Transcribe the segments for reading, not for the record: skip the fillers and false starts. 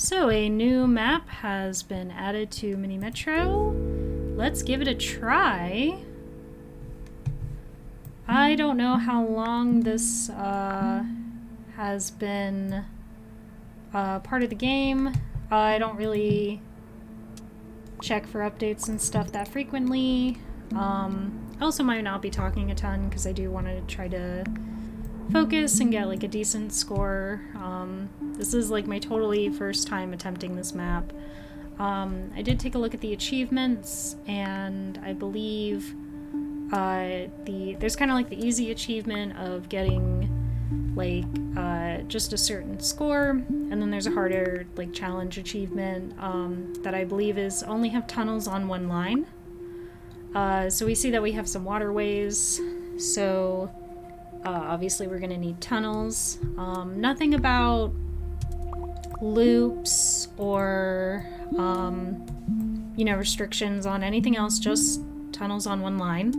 So a new map has been added to Mini Metro. Let's give it a try. I don't know how long this has been part of the game. I don't really check for updates and stuff that frequently. I also might not be talking a ton because I do want to try to focus and get like a decent score. This is like my totally first time attempting this map. I did take a look at the achievements, and I believe there's kind of like the easy achievement of getting like just a certain score, and then there's a harder like challenge achievement that I believe is only have tunnels on one line. So we see that we have some waterways, so obviously we're gonna need tunnels. Nothing about loops or restrictions on anything else, just tunnels on one line.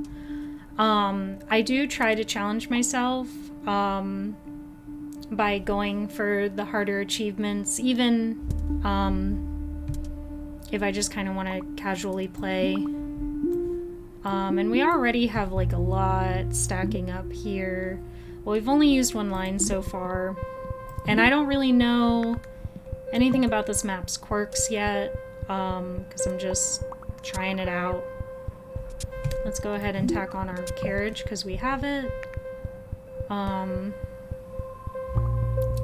I do try to challenge myself by going for the harder achievements, even if I just kind of want to casually play. And we already have like a lot stacking up here. Well, we've only used one line so far, and I don't really know anything about this map's quirks yet, because I'm just trying it out. Let's go ahead and tack on our carriage because we have it.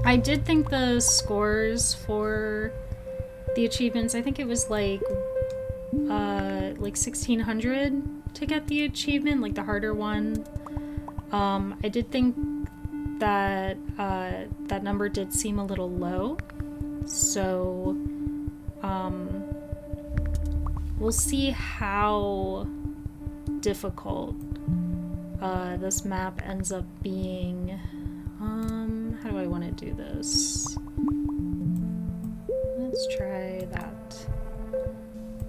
I did think the scores for the achievements, I think it was like 1600 to get the achievement, like the harder one. I did think that that number did seem a little low, so we'll see how difficult this map ends up being. How do I want to do this? Let's try that.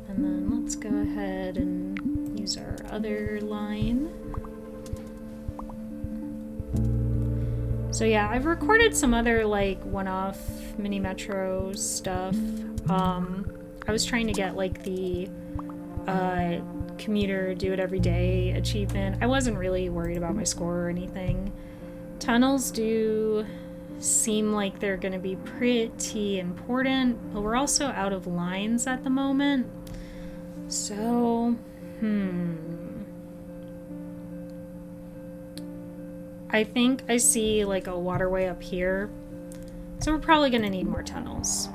And then let's go ahead and use our other line. So yeah, I've recorded some other like one-off Mini Metro stuff. I was trying to get like the commuter do it every day achievement. I wasn't really worried about my score or anything. Tunnels do seem like they're going to be pretty important, but we're also out of lines at the moment. So, I think I see like a waterway up here, so we're probably going to need more tunnels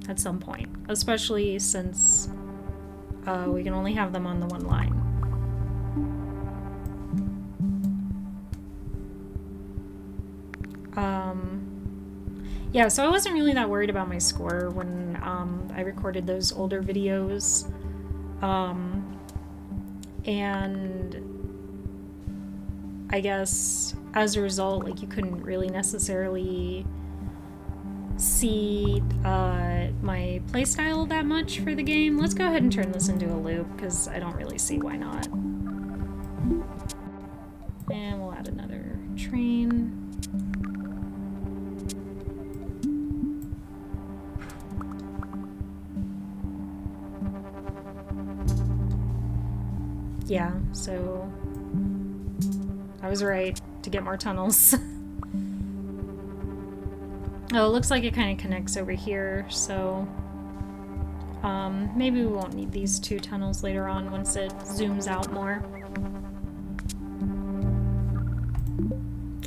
at some point, especially since we can only have them on the one line. Yeah, so I wasn't really that worried about my score when I recorded those older videos. And I guess as a result, like, you couldn't really necessarily see my playstyle that much for the game. Let's go ahead and turn this into a loop, because I don't really see why not. And we'll add another train. Yeah, so I was right to get more tunnels. Oh, it looks like it kind of connects over here, so maybe we won't need these two tunnels later on once it zooms out more.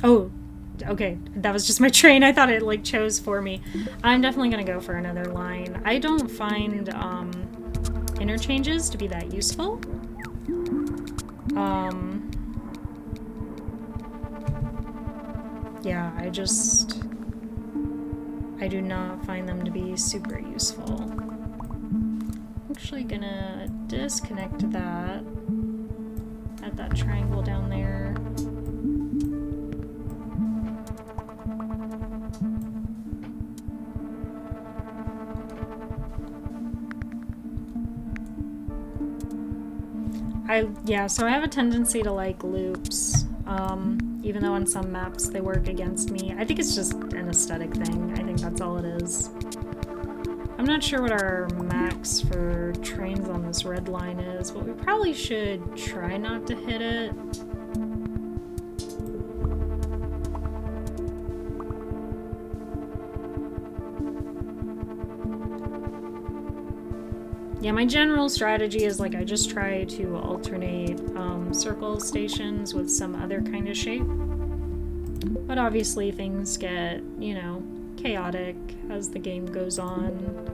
Oh, okay, that was just my train. I thought it like chose for me. I'm definitely gonna go for another line. I don't find interchanges to be that useful. Yeah, I do not find them to be super useful. I'm actually gonna disconnect that at that triangle down there. So I have a tendency to like loops. even though on some maps they work against me. I think it's just an aesthetic thing. I think that's all it is. I'm not sure what our max for trains on this red line is, but we probably should try not to hit it. Yeah, my general strategy is like I just try to alternate circle stations with some other kind of shape. But obviously things get, you know, chaotic as the game goes on.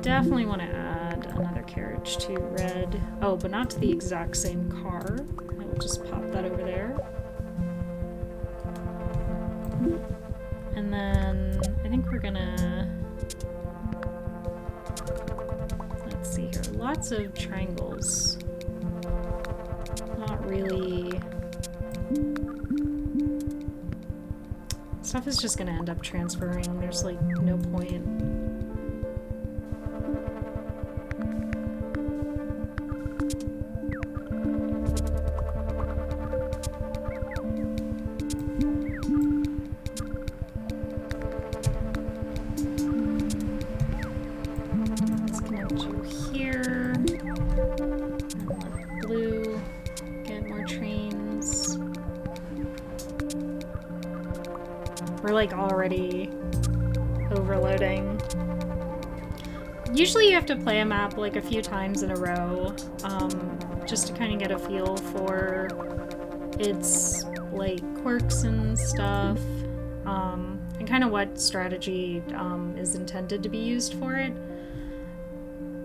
Definitely want to add another carriage to red. Oh, but not to the exact same car. I will just pop that over there. And then I think we're gonna... Let's see here. Lots of triangles. Not really... Stuff is just gonna end up transferring. There's like no point. Let's connect you here. And let blue get more trains. We're like already overloading. Usually you have to play a map like a few times in a row, just to kind of get a feel for its like quirks and stuff, and kind of what strategy is intended to be used for it.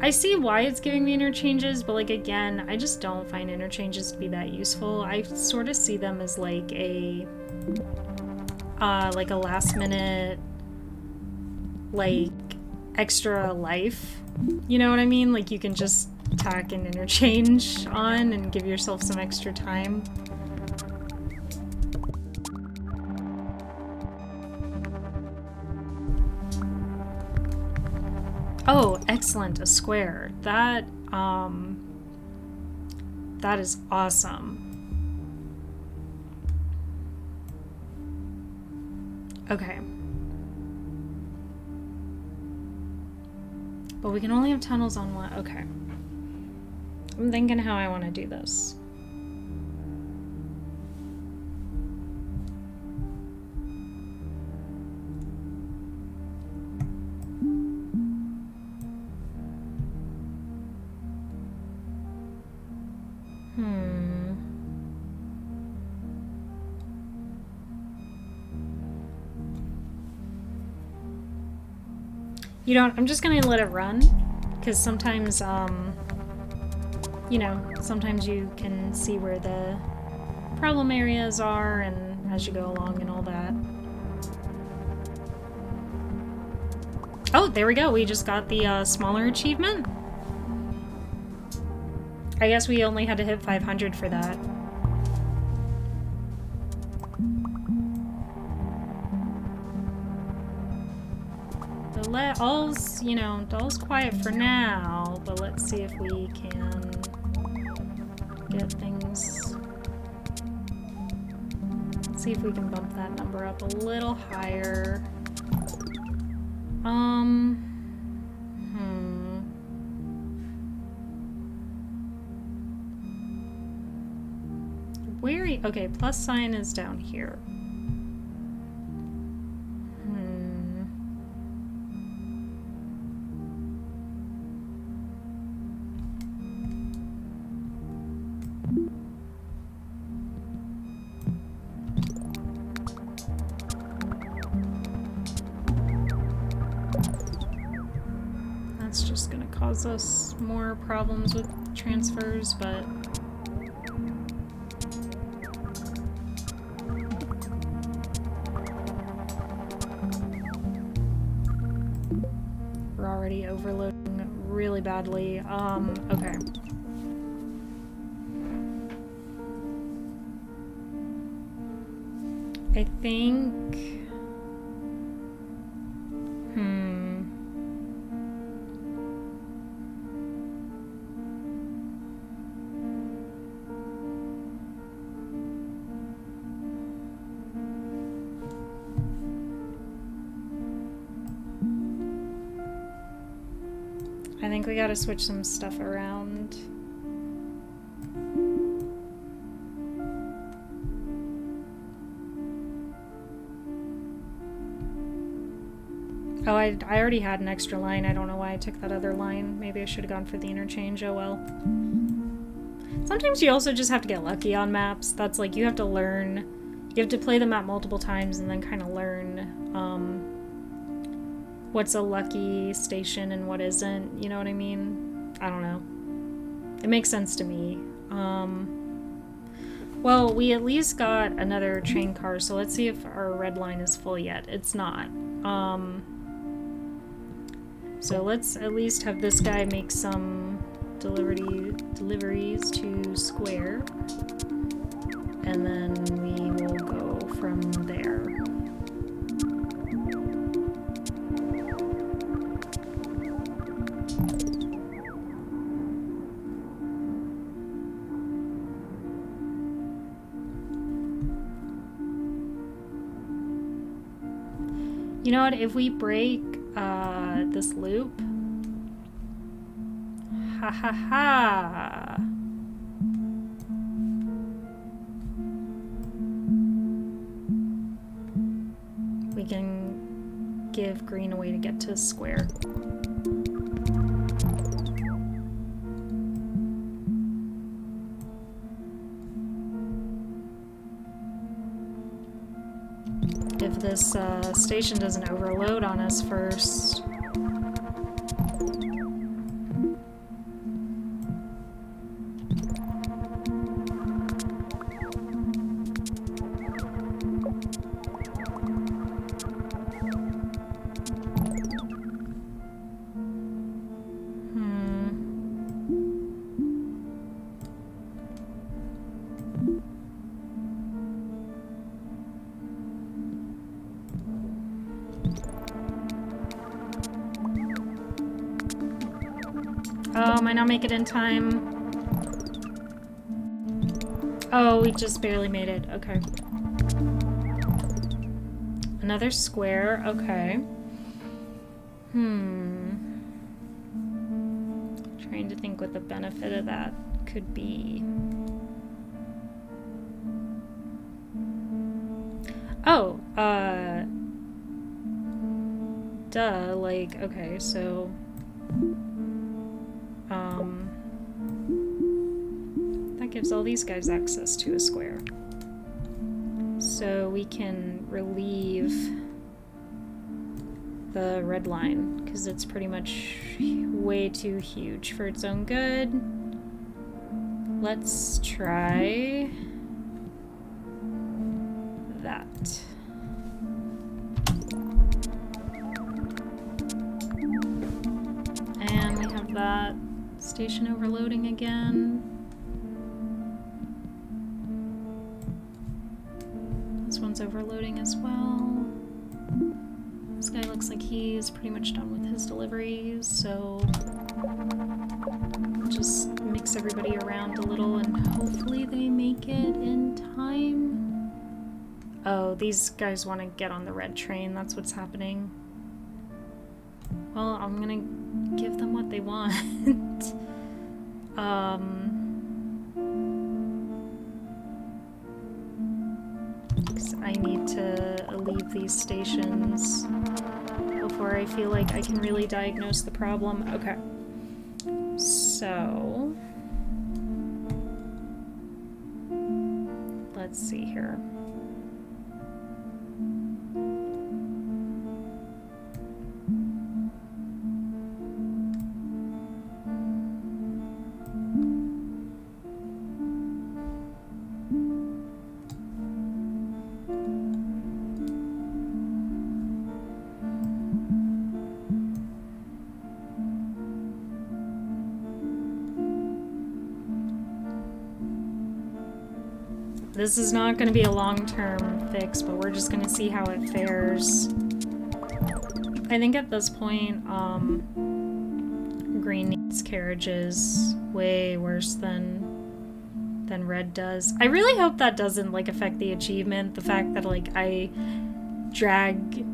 I see why it's giving me interchanges, but like again, I just don't find interchanges to be that useful. I sort of see them as like a last minute, like, extra life. You know what I mean? Like, you can just tack an interchange on and give yourself some extra time. Oh, excellent, a square. That is awesome. Okay. But we can only have tunnels on one. Okay. I'm thinking how I want to do this. You know, I'm just gonna let it run, because sometimes, you know, sometimes you can see where the problem areas are and as you go along and all that. Oh, there we go. We just got the smaller achievement. I guess we only had to hit 500 for that. All's, you know, all's quiet for now, but let's see if we can get things. Let's see if we can bump that number up a little higher. Where? Okay, plus sign is down here. That's just gonna cause us more problems with transfers, but we're already overloading really badly. Okay. I think... I think we gotta switch some stuff around. Oh, I already had an extra line. I don't know why I took that other line. Maybe I should have gone for the interchange. Oh well. Sometimes you also just have to get lucky on maps. That's like, you have to learn. You have to play the map multiple times and then kind of learn what's a lucky station and what isn't. You know what I mean? I don't know. It makes sense to me. Well, we at least got another train car, so let's see if our red line is full yet. It's not. So let's at least have this guy make some deliveries to Square, and then we will go from there. You know what, if we break this loop, ha ha ha, we can give green a way to get to Square. If this station doesn't overload on us first. Oh, might not make it in time. Oh, we just barely made it. Okay. Another Square. Okay. Trying to think what the benefit of that could be. Oh, duh, like, okay, so that gives all these guys access to a Square. So we can relieve the red line, because it's pretty much way too huge for its own good. Let's try that. And we have that station overloading again. This one's overloading as well. This guy looks like he's pretty much done with his deliveries, so just mix everybody around a little and hopefully they make it in time. Oh, these guys want to get on the red train. That's what's happening. Well, I'm gonna give them what they want. I need to leave these stations before I feel like I can really diagnose the problem. Okay. So let's see here. This is not going to be a long-term fix, but we're just going to see how it fares. I think at this point, green needs carriages way worse than red does. I really hope that doesn't, like, affect the achievement. The fact that, like, I drag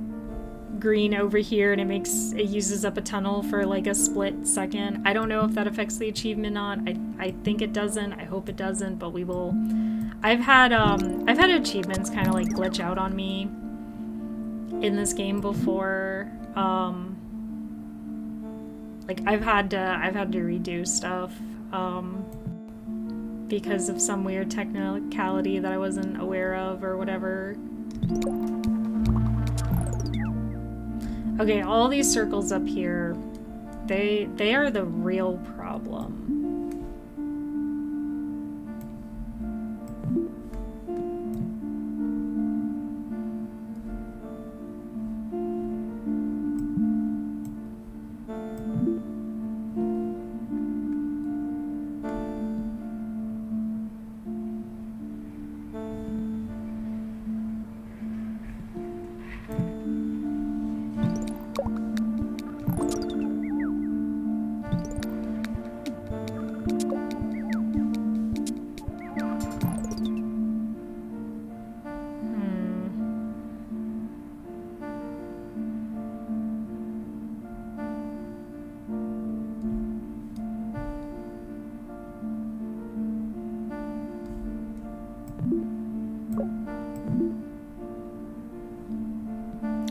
green over here and it uses up a tunnel for like a split second. I don't know if that affects the achievement or not. I think it doesn't. I hope it doesn't, but we will. I've had achievements kind of like glitch out on me in this game before. Like I've had to redo stuff because of some weird technicality that I wasn't aware of or whatever. Okay, all these circles up here, they are the real problem.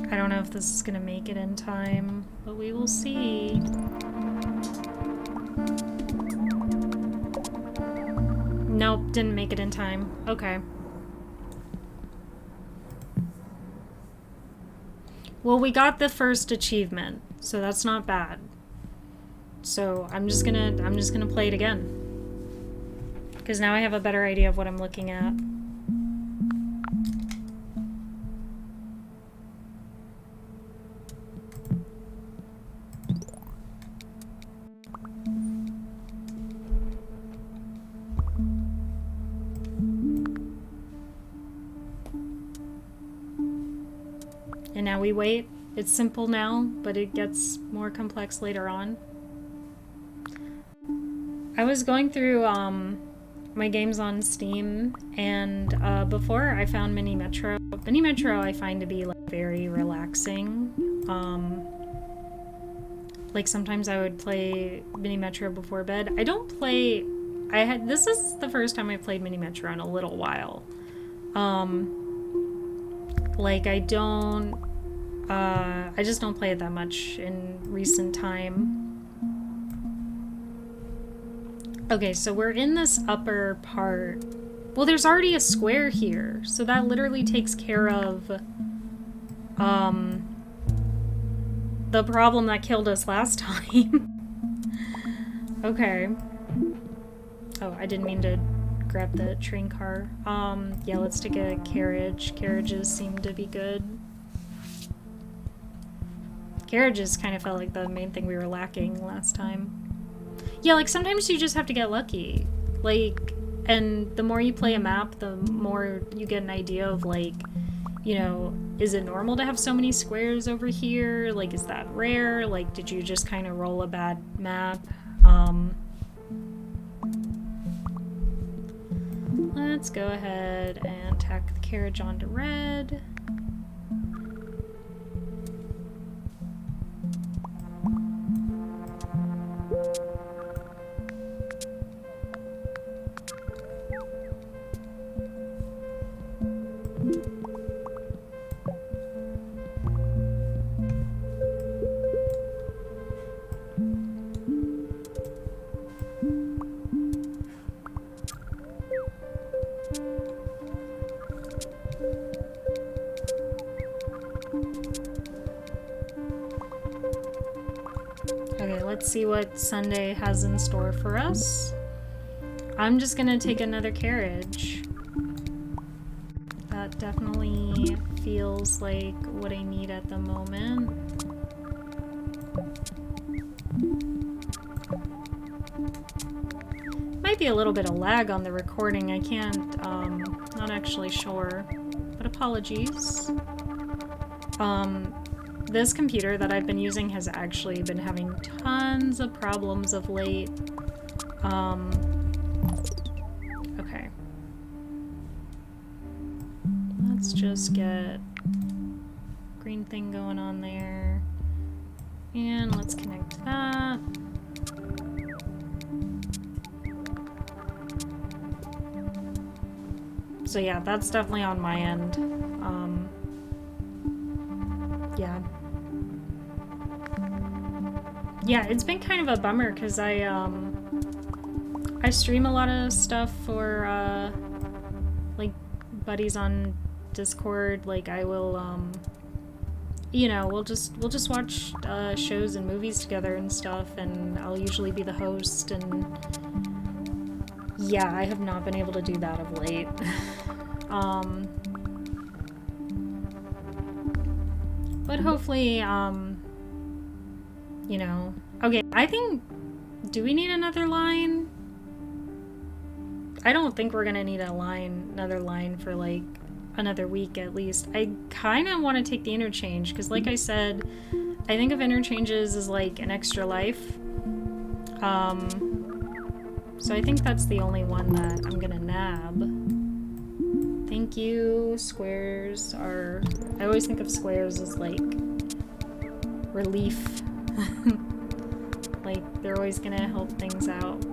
I don't know if this is gonna make it in time, but we will see. Nope, didn't make it in time. Okay. Well, we got the first achievement, so that's not bad. So I'm just gonna play it again. Because now I have a better idea of what I'm looking at. And now we wait. It's simple now, but it gets more complex later on. I was going through my games on Steam, and before I found Mini Metro. Mini Metro I find to be like very relaxing. Like sometimes I would play Mini Metro before bed. I don't play. This is the first time I played Mini Metro in a little while. Like I just don't play it that much in recent time. Okay, so we're in this upper part. Well, there's already a square here, so that literally takes care of the problem that killed us last time. Okay. Oh, I didn't mean to grab the train car. Yeah, let's take a carriage. Carriages seem to be good. Carriages kind of felt like the main thing we were lacking last time. Yeah, like sometimes you just have to get lucky. Like, and the more you play a map, the more you get an idea of like, you know, is it normal to have so many squares over here? Like, is that rare? Like, did you just kind of roll a bad map? Let's go ahead and tack the carriage onto red. Okay, let's see what Sunday has in store for us. I'm just gonna take another carriage. That definitely feels like what I need at the moment. Might be a little bit of lag on the recording. I can't, not actually sure, but apologies. This computer that I've been using has actually been having tons of problems of late. Okay. Let's just get green thing going on there. And let's connect that. So yeah, that's definitely on my end. Yeah. Yeah, it's been kind of a bummer because I stream a lot of stuff for like buddies on Discord. Like I will you know, we'll just watch shows and movies together and stuff, and I'll usually be the host, and yeah, I have not been able to do that of late. But hopefully, you know, okay, I think, do we need another line? I don't think we're gonna need another line for like another week at least. I kind of want to take the interchange because, like I said, I think of interchanges as like an extra life. So I think that's the only one that I'm gonna nab. Thank you. Squares are... I always think of squares as like relief. Like they're always gonna help things out.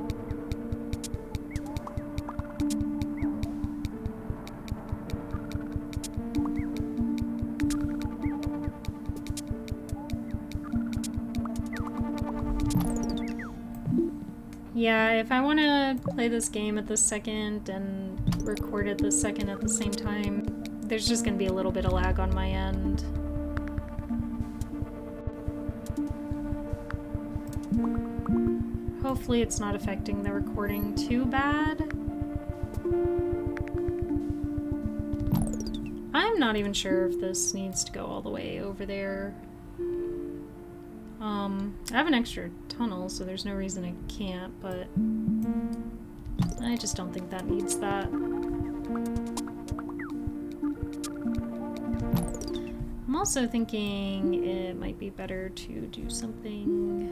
Yeah, if I want to play this game at the second and record it the second at the same time, there's just going to be a little bit of lag on my end. Hopefully it's not affecting the recording too bad. I'm not even sure if this needs to go all the way over there. I have an extra tunnel, so there's no reason it can't, but I just don't think that needs that. I'm also thinking it might be better to do something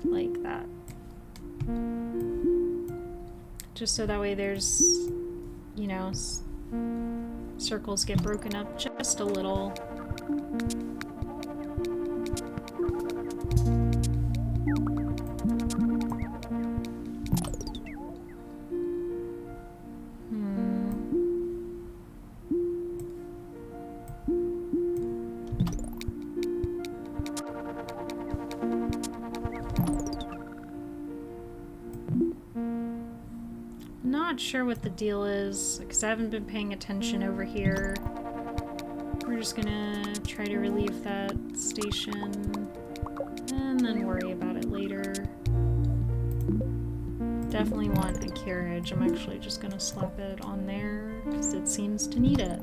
like that. Just so that way there's, you know, circles get broken up just a little. Sure what the deal is because I haven't been paying attention over here. We're just gonna try to relieve that station and then worry about it later. Definitely want a carriage. I'm actually just gonna slap it on there because it seems to need it.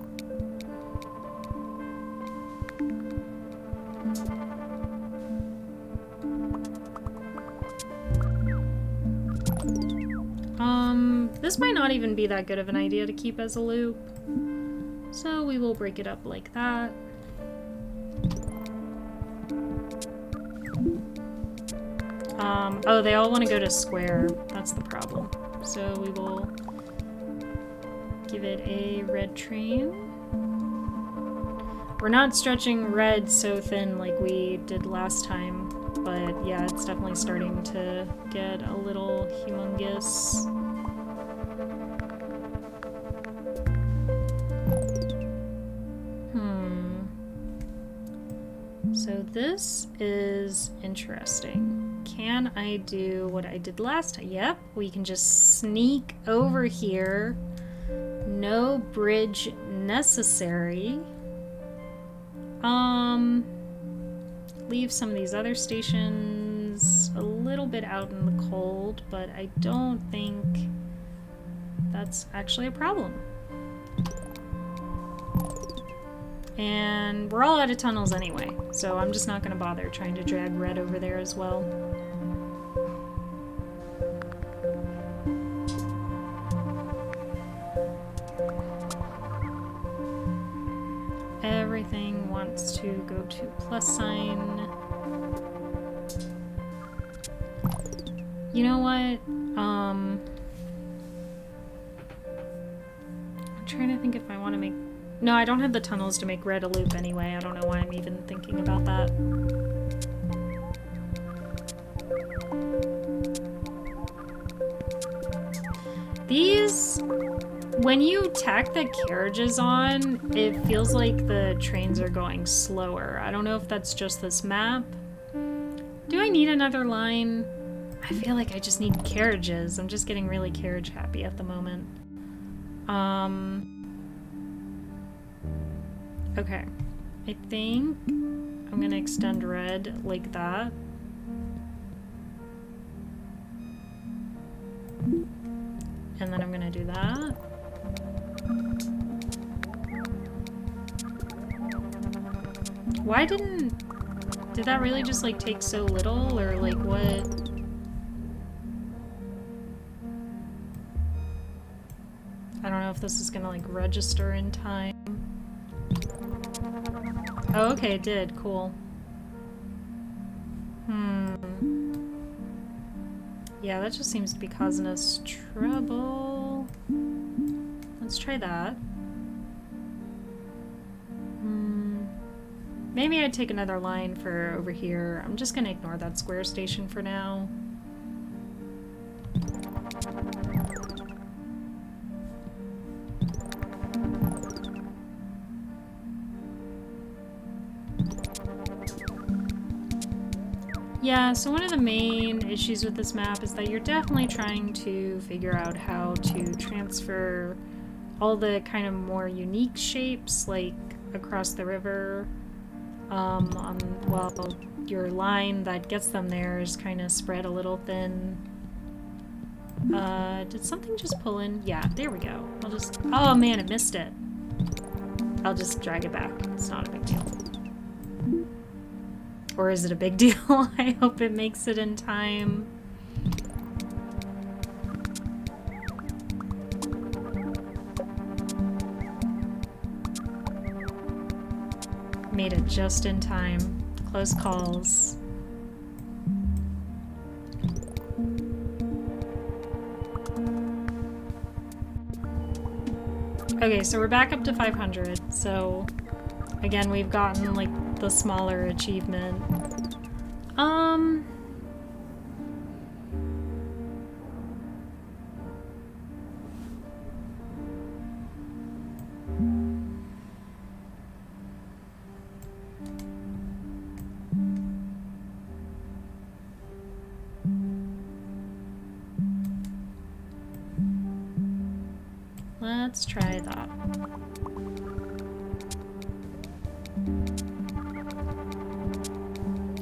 This might not even be that good of an idea to keep as a loop, so we will break it up like that. Oh, they all want to go to square. That's the problem. So we will give it a red train. We're not stretching red so thin like we did last time, but yeah, it's definitely starting to get a little humongous. So this is interesting. Can I do what I did last time? Yep, we can just sneak over here. No bridge necessary. Leave some of these other stations a little bit out in the cold, but I don't think that's actually a problem. And we're all out of tunnels anyway, so I'm just not going to bother trying to drag red over there as well. Everything wants to go to plus sign. You know what? I'm trying to think if I want to make No, I don't have the tunnels to make red a loop anyway. I don't know why I'm even thinking about that. These... When you tack the carriages on, it feels like the trains are going slower. I don't know if that's just this map. Do I need another line? I feel like I just need carriages. I'm just getting really carriage happy at the moment. Okay. I think I'm gonna extend red like that. And then I'm gonna do that. Why did that really just like take so little, or like what? I don't know if this is gonna like register in time. Oh, okay, it did. Cool. Yeah, that just seems to be causing us trouble. Let's try that. Maybe I'd take another line for over here. I'm just gonna ignore that square station for now. Yeah, so one of the main issues with this map is that you're definitely trying to figure out how to transfer all the kind of more unique shapes, like across the river. Well, your line that gets them there is kind of spread a little thin. Did something just pull in? Yeah, there we go. I'll just... Oh man, it missed it. I'll just drag it back. It's not a big deal. Or is it a big deal? I hope it makes it in time. Made it just in time. Close calls. Okay, so we're back up to 500. So, again, we've gotten, like, the smaller achievement. Let's try that.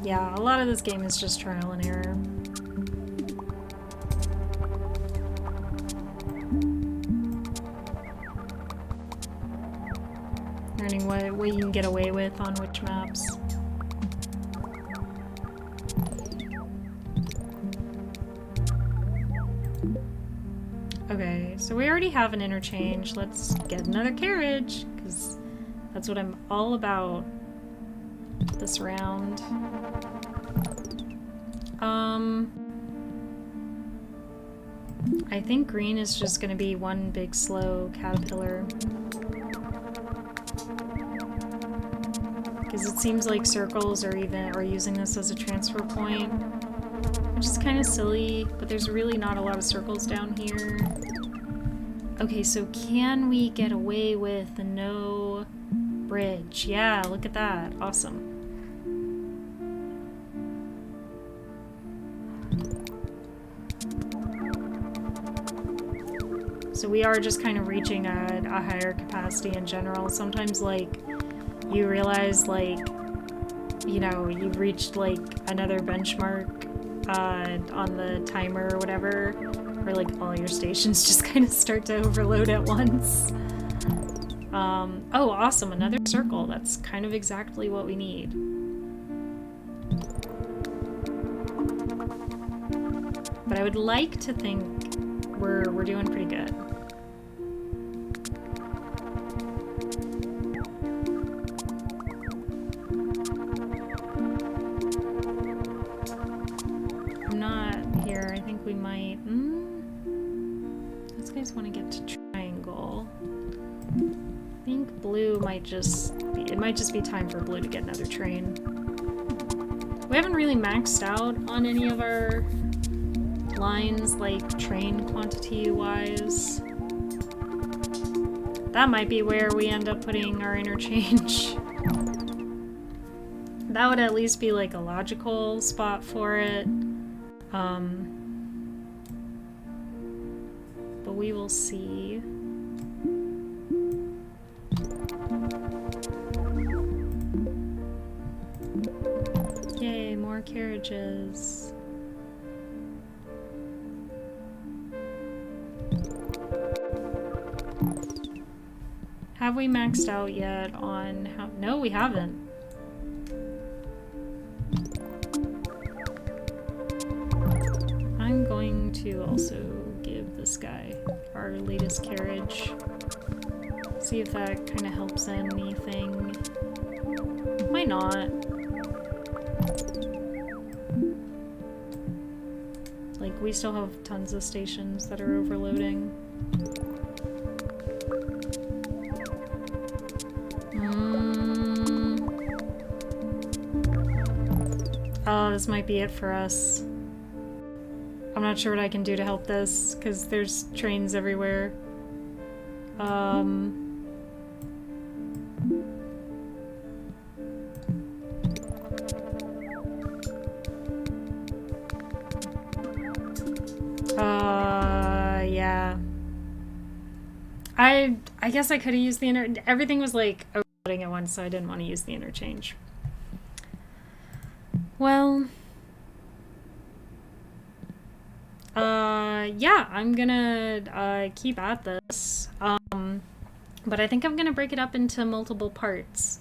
Yeah, a lot of this game is just trial and error. Learning what you can get away with on which maps. Okay, so we already have an interchange. Let's get another carriage, because that's what I'm all about this round. I think green is just gonna be one big slow caterpillar. Because it seems like circles are using this as a transfer point. Which is kind of silly, but there's really not a lot of circles down here. Okay, so can we get away with the no bridge? Yeah, look at that. Awesome. So we are just kind of reaching a higher capacity in general. Sometimes, like, you realize, like, you know, you've reached, like, another benchmark on the timer or whatever, where like all your stations just kind of start to overload at once. Oh, awesome, another circle. That's kind of exactly what we need. But I would like to think we're doing pretty good. We might... Those guys want to get to triangle. I think blue blue might just be, it might just be time for blue to get another train. We haven't really maxed out on any of our lines, like train quantity-wise. That might be where we end up putting our interchange. That would at least be like a logical spot for it. But we will see. Yay, more carriages. Have we maxed out yet on how? No, we haven't. I'm going to also give this guy our latest carriage. See if that kind of helps anything. Might not. Like, we still have tons of stations that are overloading. Oh, this might be it for us. I'm not sure what I can do to help this, because there's trains everywhere. Yeah. I guess I could have used the everything was like overloading at once, so I didn't want to use the interchange. Well, yeah, I'm gonna keep at this, but I think I'm gonna break it up into multiple parts.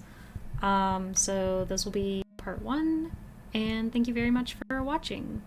So this will be part 1, and thank you very much for watching.